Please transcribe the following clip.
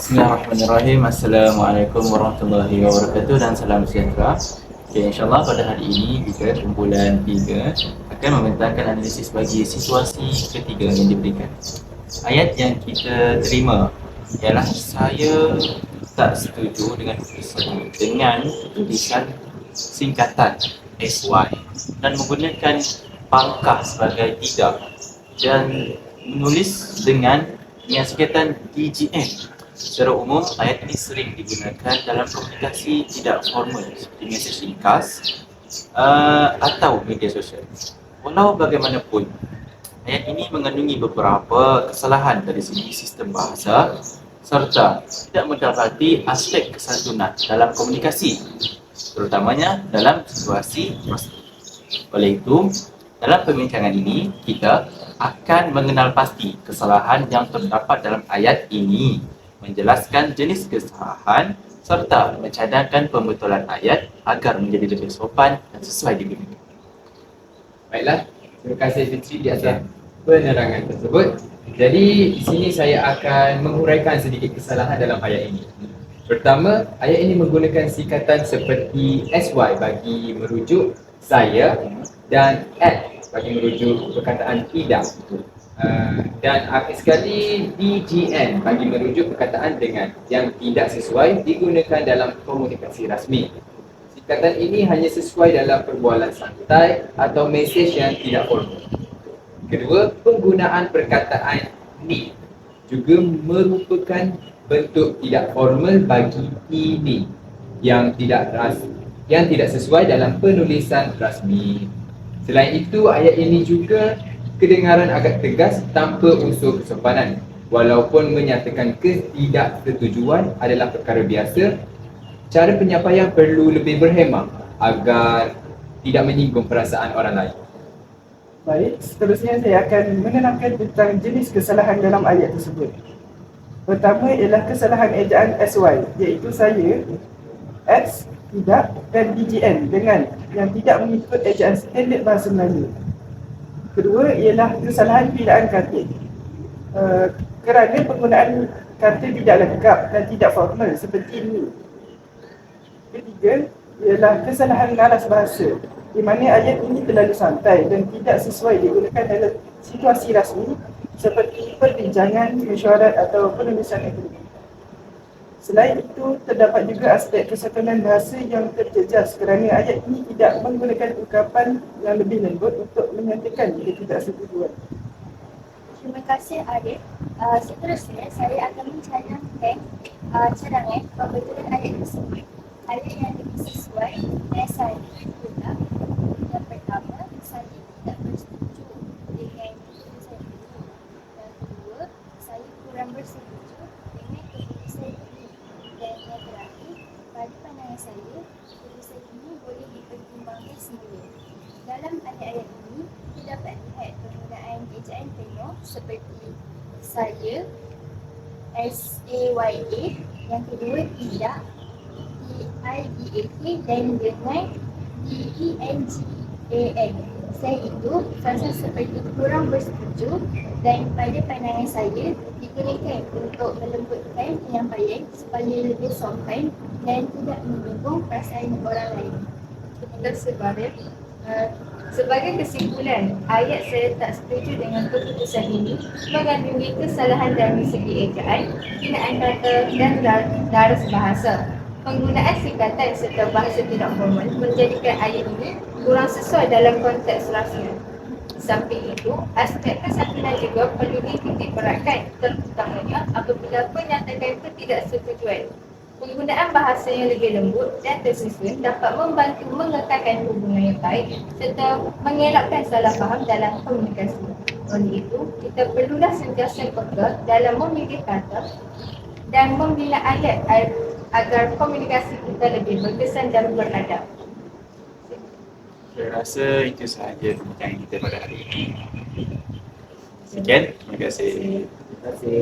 Bismillahirrahmanirrahim. Assalamualaikum warahmatullahi wabarakatuh dan salam sejahtera. Okay, InsyaAllah pada hari ini kita kumpulan 3 akan membentangkan analisis bagi situasi ketiga yang diberikan. Ayat yang kita terima ialah saya tak setuju dengan tulisan singkatan SY dan menggunakan pangkah sebagai tidak dan menulis dengan singkatan DGN. Secara umum, ayat ini sering digunakan dalam komunikasi tidak formal seperti mesej ringkas atau media sosial. Walau bagaimanapun, ayat ini mengandungi beberapa kesalahan dari segi sistem bahasa serta tidak mendapati aspek kesantunan dalam komunikasi, terutamanya dalam situasi prosedur. Oleh itu, dalam perbincangan ini, kita akan mengenal pasti kesalahan yang terdapat dalam ayat ini, menjelaskan jenis kesalahan serta mencadangkan pembetulan ayat agar menjadi lebih sopan dan sesuai digunakan. Baiklah, terima kasih Fitri di atas penerangan tersebut. Jadi di sini saya akan menguraikan sedikit kesalahan dalam ayat ini. Pertama, ayat ini menggunakan singkatan seperti SY bagi merujuk saya dan at bagi merujuk perkataan tidak. Dan akhir sekali DGN bagi merujuk perkataan dengan yang tidak sesuai digunakan dalam komunikasi rasmi. Singkatan ini hanya sesuai dalam perbualan santai atau mesej yang tidak formal. Kedua, penggunaan perkataan ni juga merupakan bentuk tidak formal bagi ini yang tidak sesuai dalam penulisan rasmi. Selain itu, ayat ini juga kedengaran agak tegas tanpa unsur kesopanan. Walaupun menyatakan ketidaksetujuan adalah perkara biasa, cara penyampaian perlu lebih berhemah agar tidak menyinggung perasaan orang lain. Baik, seterusnya saya akan menerangkan tentang jenis kesalahan dalam ayat tersebut. Pertama ialah kesalahan ejaan SY, iaitu saya, X, tidak dan DGN dengan yang tidak mengikut ejaan standard bahasa Melayu. Kedua ialah kesalahan pilihan katil kerana penggunaan katil tidak lengkap dan tidak formal seperti ini. Ketiga ialah kesalahan naras bahasa, di mana ayat ini terlalu santai dan tidak sesuai digunakan dalam situasi rasmi seperti perbincangan, mesyuarat atau penulisan akademik. Selain itu, terdapat juga aspek kesantunan bahasa yang terjejas kerana ayat ini tidak menggunakan ungkapan yang lebih lembut untuk menyatakan ketidaksetujuan. Terima kasih Arif. Seterusnya saya akan mencadangkan cadangan pembetulan ayat tersebut. Ayat yang lebih sesuai dengan saya adalah yang pertama, saya tidak bersetuju dengan keputusan itu. Yang kedua, saya kurang bersetuju dengan keputusan ini. Dan yang terakhir, pada pandangan saya, keputusan ini boleh dipertimbangkan semula. Dalam ayat-ayat ini, terdapat lihat penggunaan ejaan penuh seperti saya, SAYA, yang kedua tidak, DIDAK dan dengan DENGAN. Selain itu, frasa seperti kurang bersetuju dan pada pandangan saya digunakan untuk melembutkan penyampaian supaya lebih sopan dan tidak menyinggung perasaan orang lain. Terima kasih Arif. Sebagai kesimpulan, ayat saya tak setuju dengan keputusan ini mengandungi kesalahan dari segi ejaan, penggunaan kata dan daras bahasa. Penggunaan singkatan serta bahasa tidak formal menjadikan ayat ini kurang sesuai dalam konteks rasmi. Di samping itu, aspek kesantunan juga perlu dititik beratkan, terutamanya apabila menyatakan ketidaksetujuan. Penggunaan bahasa yang lebih lembut dan tersusun dapat membantu mengekalkan hubungan yang baik serta mengelakkan salah faham dalam komunikasi. Oleh itu, kita perlulah sentiasa peka dalam memilih kata dan membina ayat agar komunikasi kita lebih berkesan dan beradab. Saya rasa itu sahaja perbincangan kita pada hari ini. Sekian, terima kasih. Terima kasih.